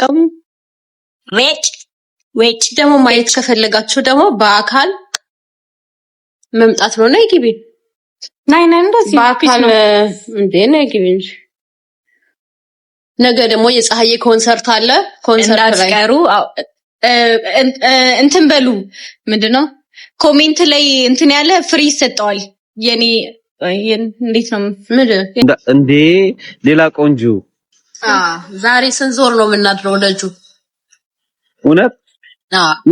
አትጠቀሙ። ዌጭ ደግሞ ማየት ከፈለጋችሁ ደግሞ በአካል መምጣት ነው። ነይ ግቢ። ናይ እንደዚህ በአካል እንዴ ነይ ግቢ እንጂ። ነገ ደግሞ የፀሐዬ ኮንሰርት አለ። ኮንሰርት ላይ ቀሩ እንትን በሉ ምንድነው ኮሜንት ላይ እንትን ያለ ፍሪ ይሰጣል። የኔ እንዴት ነው እንዴ ሌላ ቆንጆ ዛሬ ስንዞር ነው የምናድረው ደጁ እውነት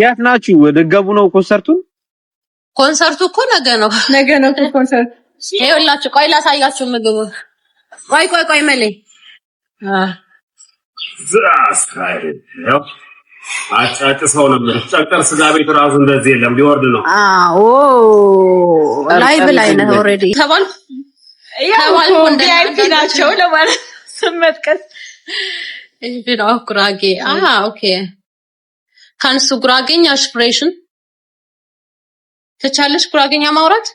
የት ናችሁ? ወደ ገቡ ነው ኮንሰርቱ እኮ ነገ ነው ኮንሰርት። ይኸውላችሁ ቆይ ላሳያችሁ ምግቡ። ቆይ መሌ ዝራስካይ ነው አጫጭሰው ነበር። ጨቀር ስጋ ቤት ራሱ እንደዚህ የለም ሊወርድ ነው። ላይቭ ላይ ነው ኦሬዲ ተባልኩ ቪአይፒ ናቸው ለማለት ስመጥቀስ ነው ጉራጌ ኦኬ ካንሱ ጉራጌኛ ስፕሬሽን ተቻለሽ ጉራጌኛ ማውራት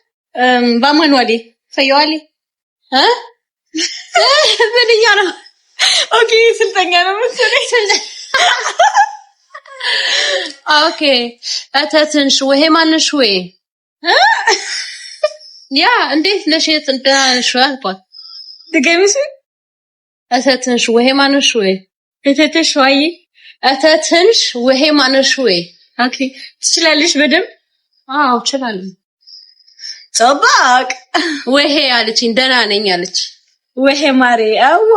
በማንዋሊ ፈየዋሊ ምንኛ ነው ኦኬ ስልጠኛ ነው መሰለኝ ኦኬ አታትንሽ ወይ ማንሽ ወይ ያ እንዴት ነሽ የጥንዳሽ አልኳት ድገምሽ አታትንሽ ወይ ማንሽ ወይ እተተሽ ወይ አታትንሽ ወይ ማንሽ ወይ ኦኬ ትችላለሽ በደምብ እችላለሁ ጸባቅ ወይ አለችኝ ደህና ነኝ አለች ወይ ማሬ አዋ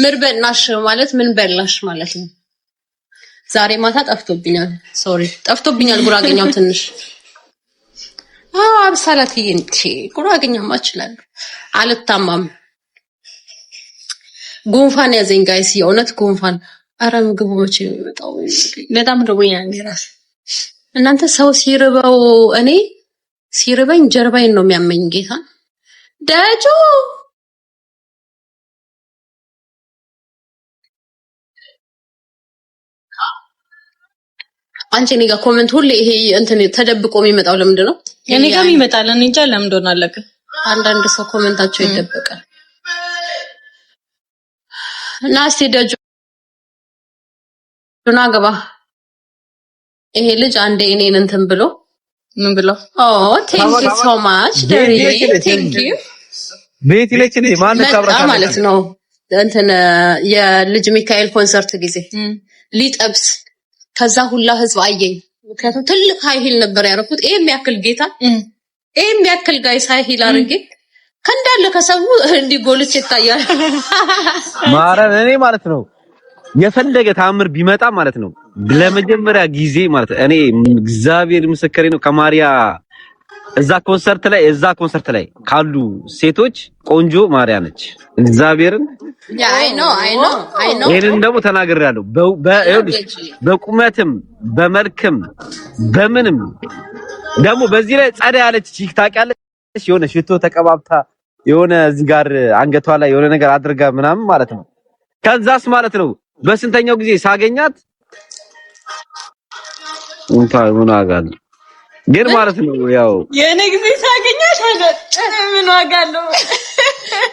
ምርበናሽ ማለት ምን በላሽ ማለት ነው ዛሬ ማታ ጠፍቶብኛል ጉራጌኛው ትንሽ አብሳላት ይንቺ ጉራጌኛማ እችላለሁ አልታማም ጉንፋን ያዘኝ ጋይስ የእውነት ጉንፋን ኧረ ምግቡ መቼ ነው የሚመጣው በጣም ርቦኛል እራስ እናንተ ሰው ሲርበው እኔ ሲርበኝ ጀርባዬን ነው የሚያመኝ ጌታ ዳጆ አንቺ እኔ ጋር ኮሜንት ሁሌ ይሄ እንትን ተደብቆ የሚመጣው ለምንድን ነው? እኔ ጋር ይመጣል እኔ እንጃ ለምን እንደሆነ አላውቅም። አንዳንድ ሰው ኮሜንታቸው ይደበቃል። ናስቲ ደጁ ገባ ይሄ ልጅ አንዴ እኔን እንትን ብሎ ምን ብሎ ቴንክ ዩ ሶ ማች ደሪ ቴንክ ዩ ቤት ይለች እንዴ ማን ተብራታ ማለት ነው እንትን የልጅ ሚካኤል ኮንሰርት ጊዜ ሊጠብስ ከዛ ሁላ ህዝብ አየኝ ምክንያቱም ትልቅ ሃይሂል ነበር ያረኩት ይሄ የሚያክል ጌታ ይሄ የሚያክል ጋይስ ሃይሂል አርጌ ከእንዳለ ከሰው እንዲጎልች ይታያል ማረን እኔ ማለት ነው የፈለገ ታምር ቢመጣ ማለት ነው ለመጀመሪያ ጊዜ ማለት እኔ እግዚአብሔር ምስክሬ ነው ከማሪያ እዛ ኮንሰርት ላይ ካሉ ሴቶች ቆንጆ ማሪያ ነች እግዚአብሔርን አይ ኖ ይሄንን ደግሞ ተናግሬያለሁ በቁመትም በመልክም በምንም ደግሞ በዚህ ላይ ጸዳ ያለች ቺክ ታውቂያለሽ የሆነ ሽቶ ተቀባብታ የሆነ እዚህ ጋር አንገቷ ላይ የሆነ ነገር አድርጋ ምናምን ማለት ነው ከዛስ ማለት ነው በስንተኛው ጊዜ ሳገኛት ምን ዋጋል ግን ማለት ነው ያው የኔ ጊዜ ሳገኛት አለ ምን ዋጋለው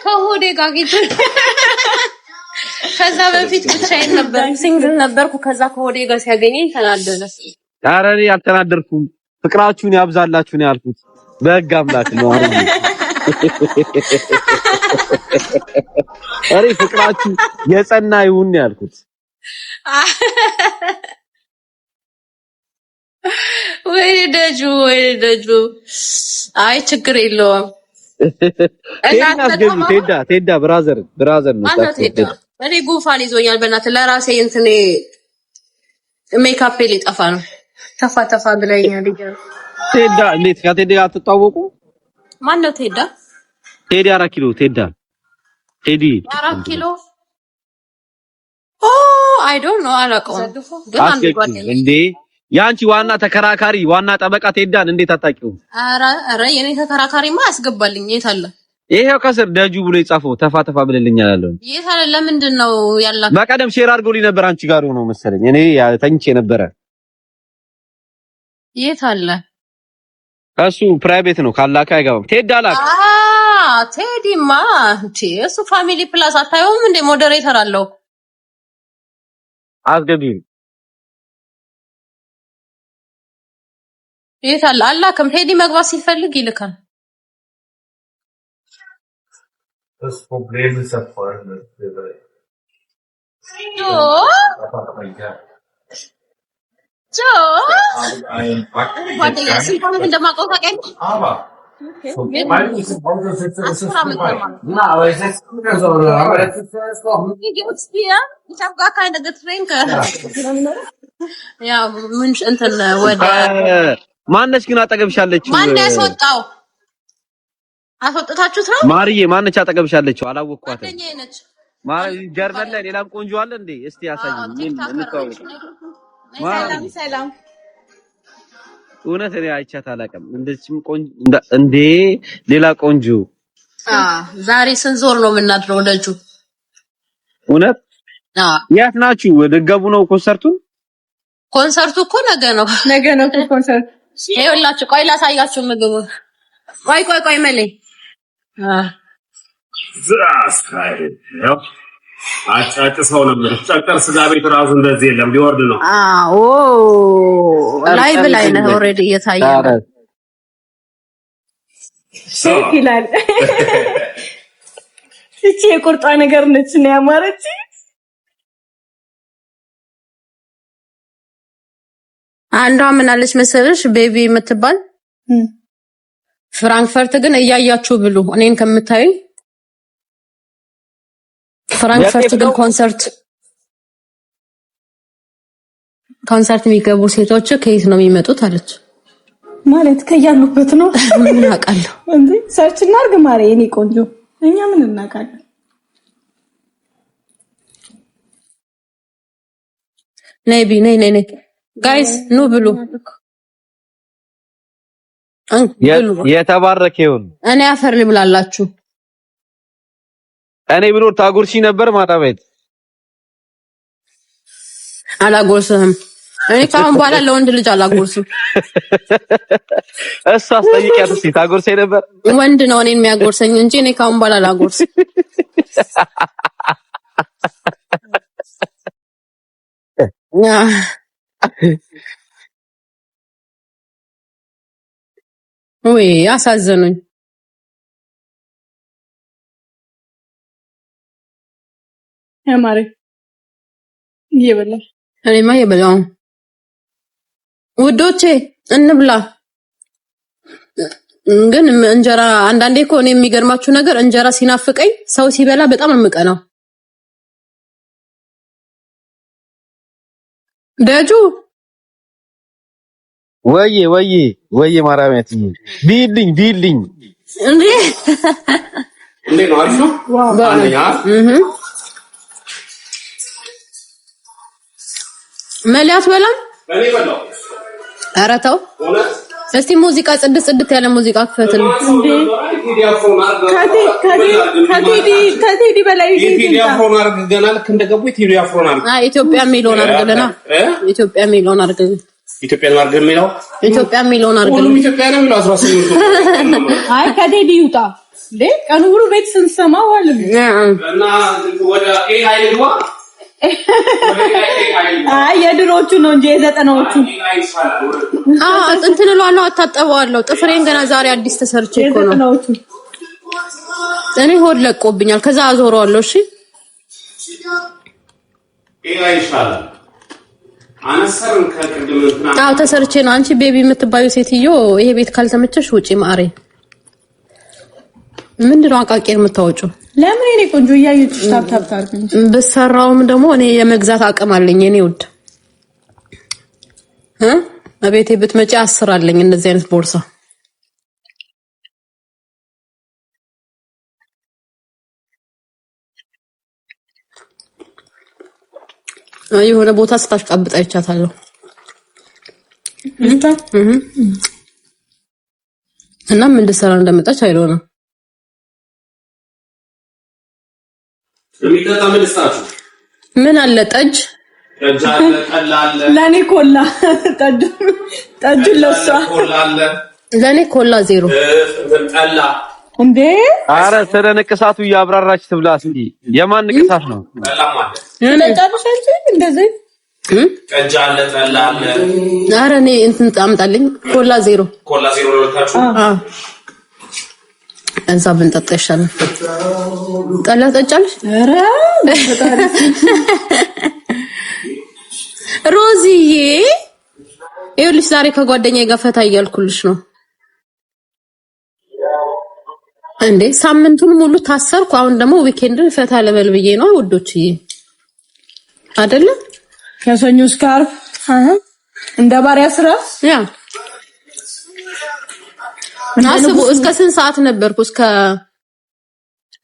ከሆዴ ጋር ጊዜ ከዛ በፊት ብቻዬን ነበር ሲንግል ነበርኩ ከዛ ከሆዴ ጋር ሲያገኘኝ ተናደደ ኧረ እኔ አልተናደርኩም ፍቅራችሁን ያብዛላችሁ ነው ያልኩት በህግ አምላክ ነው አይደል አሬ ፍቅራችሁ የጸና ይሁን ያልኩት ወይ ደጁ አይ ችግር የለውም ቴዳ ብራዘር ነው እኔ ጉንፋን ይዞኛል በእናትህ ለራሴ እንትን ሜካፕ ሊጠፋ ነው ተፋ ብለኛል ቴዳ እንዴት ከቴዳ አትጣወቁ ማን ነው ቴዲ 4 ኪሎ ቴዲ 4 ኪሎ አይ ዶንት ኖ አላውቀውም ግን አንድ ጓደኛ እንዴ ያንቺ ዋና ተከራካሪ ዋና ጠበቃ ቴዳን እንዴት አታውቂው ኧረ የኔ ተከራካሪማ ያስገባልኝ የት አለ ይሄው ከስር ደጁ ብሎ ይጻፈው ተፋ ብለልኛል አለው የት አለ ለምንድን ነው ያላቀ በቀደም ሼር አድርጎልኝ ነበር አንቺ ጋር ሆኖ መሰለኝ እኔ ተኝቼ ነበር የት አለ እሱ ፕራይቬት ነው ካላካ አይገባም ቴዳ ላክ ቴዲማ እሱ ፋሚሊ ፕላስ አታየውም እንደ ሞዴሬተር አለው አስገቢኝ። የት አለ? አላክም። ቴዲ መግባት ሲፈልግ ይልካል። Das Problem ist ja folgendes. Aber sobald ich im Auto sitze, ist es vorbei. Na, aber ich sitze so, aber jetzt ist es doch nicht. Wie geht's dir? Ich habe gar keine Getränke. Ja, Münch Internet ወደ ማነች ግን አጠገብሻለችው? ማን ያስወጣው? አስወጣታችሁት ነው? ማርዬ ማነች አጠገብሻለችው? አላወቅኳትም። ጓደኛዬ ነች። ማርዬ ጀርመን ላይ ሌላም ቆንጆ አለ እንዴ? እስቲ ያሳይኝ። ምን እንተዋወቅ። ሰላም ሰላም። እውነት እኔ አይቻት አላውቅም። እንደዚህም ቆንጆ እንዴ ሌላ ቆንጆ። ዛሬ ስንዞር ነው የምናድረው ደጁ። እውነት? የት ናችሁ? ደገቡ ነው ኮንሰርቱ? ኮንሰርቱ እኮ ነገ ነው ኮንሰርት። ይኸውላችሁ ቆይ ላሳያችሁ ምግቡ። ቆይ መሌ አጫጭሰው ነበር። ጨቀር ስጋ ቤት ራሱ እንደዚህ የለም ሊወርድ ነው። አዎ ላይቭ ላይ ነው ኦሬዲ እየታየ ነው። ሼክ ይላል። እቺ የቁርጧ ነገር ነች ነው ያማረች። አንዷ ምን አለች መሰለሽ ቤቢ የምትባል ፍራንክፈርት ግን እያያችሁ ብሉ እኔን ከምታዩኝ ፍራንክፈርት ግን ኮንሰርት የሚገቡ ሴቶች ከየት ነው የሚመጡት አለች። ማለት ከያሉበት ነው። ምን አውቃለሁ እንዴ ሰርች እናርግ ማሬ የኔ ቆንጆ እኛ ምን እናውቃለን። ነይ ጋይስ ኑ ብሉ። የተባረከ ይሁን። እኔ አፈር ልብላላችሁ። እኔ ብሎ ታጉርሺ ነበር ማታ ቤት አላጎርስም። እኔ ካሁን በኋላ ለወንድ ልጅ አላጎርስም። እሷ አስጠይቂያት እስኪ ታጎርሰኝ ነበር። ወንድ ነው እኔን የሚያጎርሰኝ እንጂ እኔ ካሁን በኋላ አላጎርስም። ወይ አሳዘኑኝ። ማሬ ይበላል። እኔማ ይበላው ውዶቼ እንብላ። ግን እንጀራ አንዳንዴ እኮ እኔ የሚገርማችሁ ነገር እንጀራ ሲናፍቀኝ ሰው ሲበላ በጣም እምቀናው። ደጁ ወዬ ማራሚያት ቢልኝ እንዴ ነው አሪፍ ነው። መሊያት በላም እኔ በላው። ኧረ ተው እስቲ ሙዚቃ ጽድት ያለ ሙዚቃ ክፈትልኝ እንዴ። ከቴዲ በላይ ቴዲ አፍሮን አድርገናል። ልክ እንደገቡ ቴዲ አፍሮን አድርገናል። ኢትዮጵያ ሚሊዮን አድርገናል። ኢትዮጵያ ሚሊዮን አድርገናል። ሁሉም ኢትዮጵያ ነው የሚለው 18 አይ ከቴዲ ይውጣ እንዴ ቀኑ ሁሉ ቤት ስንሰማው አለ እና ወደ አይልዋ አይ የድሮቹ ነው እንጂ የዘጠናዎቹ እንትን እላለሁ አታጠበዋለሁ። ጥፍሬን ገና ዛሬ አዲስ ተሰርቼ እኮ ነው። እኔ ሆድ ለቆብኛል። ከዛ አዞረዋለሁ። እሺ አዎ ተሰርቼ ነው። አንቺ ቤቢ የምትባዩ ሴትዮ ይሄ ቤት ካልተመቸሽ ውጪ ማሬ። ምንድነው አቃቂር የምታወጪው? ለምን እኔ ቆንጆ እያየሁሽ ታፕ ታርጉኝ። በሰራውም ደግሞ እኔ የመግዛት አቅም አለኝ። እኔ ውድ አቤቴ ብትመጪ 10 አለኝ እንደዚህ አይነት ቦርሳ። የሆነ ቦታ ስታሽቃብጥ አይቻታለሁ። እና ምን ልትሰራ እንደመጣች አይደለም። የሚጠጣ ምን ልስጣችሁ? ምን አለ? ጠጅ አለ፣ ጠላ አለ። ለኔ ኮላ ጠጅ ለሷ ኮላ አለ። ለኔ ኮላ ዜሮ ጠላ እንዴ። አረ ስለ ንቅሳቱ ያብራራች ትብላ እስኪ። የማን ንቅሳት ነው? ጠላ ማለት ለጫብሽ እንጂ እንደዚህ ጠጅ አለ ጠላ አለ። ኧረ እኔ እንትን አምጣልኝ ኮላ ዜሮ ለወጣችሁ እንዛ ብንጠጣ ይሻላል። ጠላ ጠጫለሽ? ኧረ ሮዚዬ ይኸውልሽ ዛሬ ከጓደኛዬ ጋር ፈታ እያልኩልሽ ነው እንዴ። ሳምንቱን ሙሉ ታሰርኩ። አሁን ደግሞ ዊኬንድን ፈታ ለበል ብዬ ነው ውዶችዬ አይደለ? ከሰኞ እስከ ዓርብ እንደ ባሪያ ስራ ያ አስቡ። እስከ ስንት ሰዓት ነበርኩ?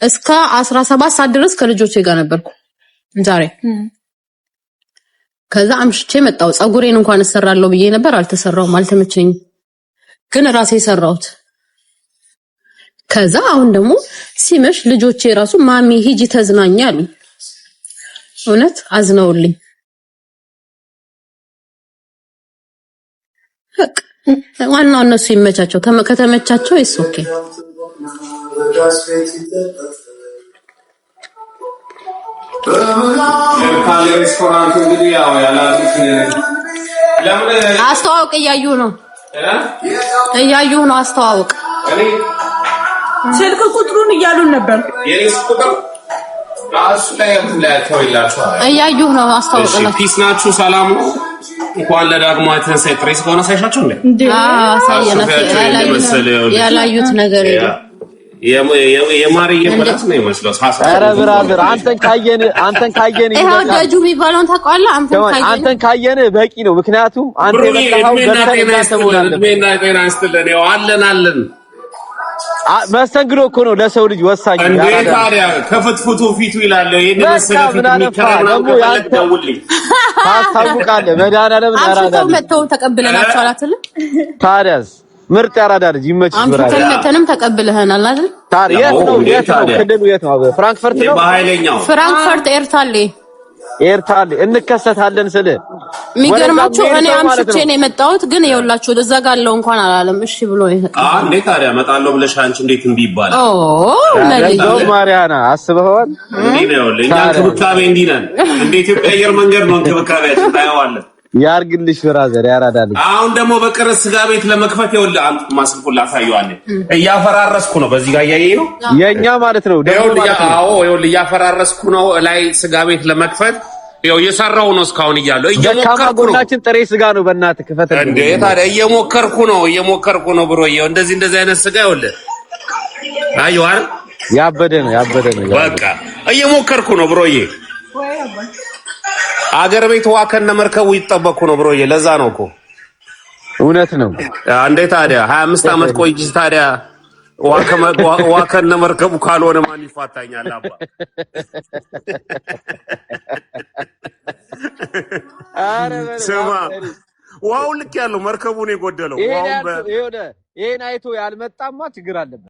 እስከ 17 ሰዓት ድረስ ከልጆቼ ጋር ነበርኩ ዛሬ። ከዛ አምሽቼ መጣሁ። ጸጉሬን እንኳን እሰራለሁ ብዬ ነበር፣ አልተሰራውም፣ አልተመቸኝም፣ ግን ራሴ ሰራሁት። ከዛ አሁን ደግሞ ሲመሽ ልጆቼ ራሱ ማሚ ሂጂ ተዝናኛ አሉኝ። እውነት አዝነውልኝ ዋናው እነሱ ይመቻቸው። ከተመቻቸው ይስ ኦኬ። ሬስቶራንት እንግዲህ ያው ያላሉት ለምን አስተዋውቅ። እያዩ ነው አስተዋውቅ። ስልክ ቁጥሩን እያሉን ነበር። የኔስ ቁጥር ራሱ ላይ ተወይላችኋል። እያዩ ነው አስተዋውቅ። ፒስ ናችሁ? ሰላም ነው? እንኳን ለዳግማዊ ትንሣኤ ጥሬስ ከሆነ ሳይሻችሁ እንዴ? ያላዩት ነገር የለም። የማርዬ በላት ነው ይመስለው። ኧረ ብራብር አንተን ካየን ይሄው ደጁ የሚባለውን ታውቀዋለህ? አንተን ካየን በቂ ነው። ምክንያቱም አንተ የመጣኸው እድሜና ጤና ይስጥልን። ያው አለን መስተንግዶ እኮ ነው ለሰው ልጅ ወሳኝ። እንዴ ታዲያ ከፍትፍቱ ፊቱ ይላል። ይሄን መሰለ ፊት የሚከራው ደውልኝ ታስታውቃለህ። መድኃኒዓለም ያራዳል። መተው ተቀብለናቸዋል አትልም? ታዲያስ ምርጥ ያራዳ ልጅ ይመችሽ። ብራዳ አንተንም ተቀብለህናል አይደል? ታዲያ የት ነው ክልሉ? የት ነው? ፍራንክፈርት ነው። በኃይለኛው ፍራንክፈርት ኤርታሌ እንከሰታለን ስለ የሚገርማችሁ እኔ አምሽቼ ነው የመጣሁት፣ ግን ይኸውላችሁ እዛ ጋር አለው እንኳን አላለም። እሺ ብሎ ይሄዳል። እንዴ ታዲያ እመጣለሁ ብለሽ አንቺ እንዴት እምቢ ይባላል? ለለው ማርያና አስበኸዋል? እንዴ ነው ለኛ እንክብካቤ እንዲህ ነን። እንደ ኢትዮጵያ አየር መንገድ ነው እንክብካቤያችን። ታየዋለህ። ያርግልሽ ብራዘር ያራዳል። አሁን ደግሞ በቅርስ ስጋ ቤት ለመክፈት ይኸውልህ አንተ ማስልኩላ ታየዋለህ። እያፈራረስኩ ነው። በዚህ ጋር እያየኝ ነው የኛ ማለት ነው ደግሞ ማለት ነው። አዎ ይኸውልህ እያፈራረስኩ ነው። ላይ ስጋ ቤት ለመክፈት ይኸው እየሰራው ነው። እስካሁን እየሞከርኩ ነው። ጎናችን ጥሬ ስጋ ነው። በእናትህ ክፈት እንዴ ታዲያ እየሞከርኩ ነው ብሮ። ይኸው እንደዚህ አይነት ስጋ ይኸውልህ አየሁ አይደል? ያበደ ነው። በቃ እየሞከርኩ ነው ብሮዬ። አገር ቤት ዋከነ መርከቡ ይጠበቁ ነው ብሮዬ። ለዛ ነው እኮ እውነት ነው። እንዴ ታዲያ 25 ዓመት ቆይጂ ታዲያ ዋከነ መርከቡ ካልሆነ ማን ይፋታኛል? አባ ስማ ዋው ልክ ያለው መርከቡ ነው የጎደለው። ይሄን አይቶ ያልመጣማ ችግር አለበት።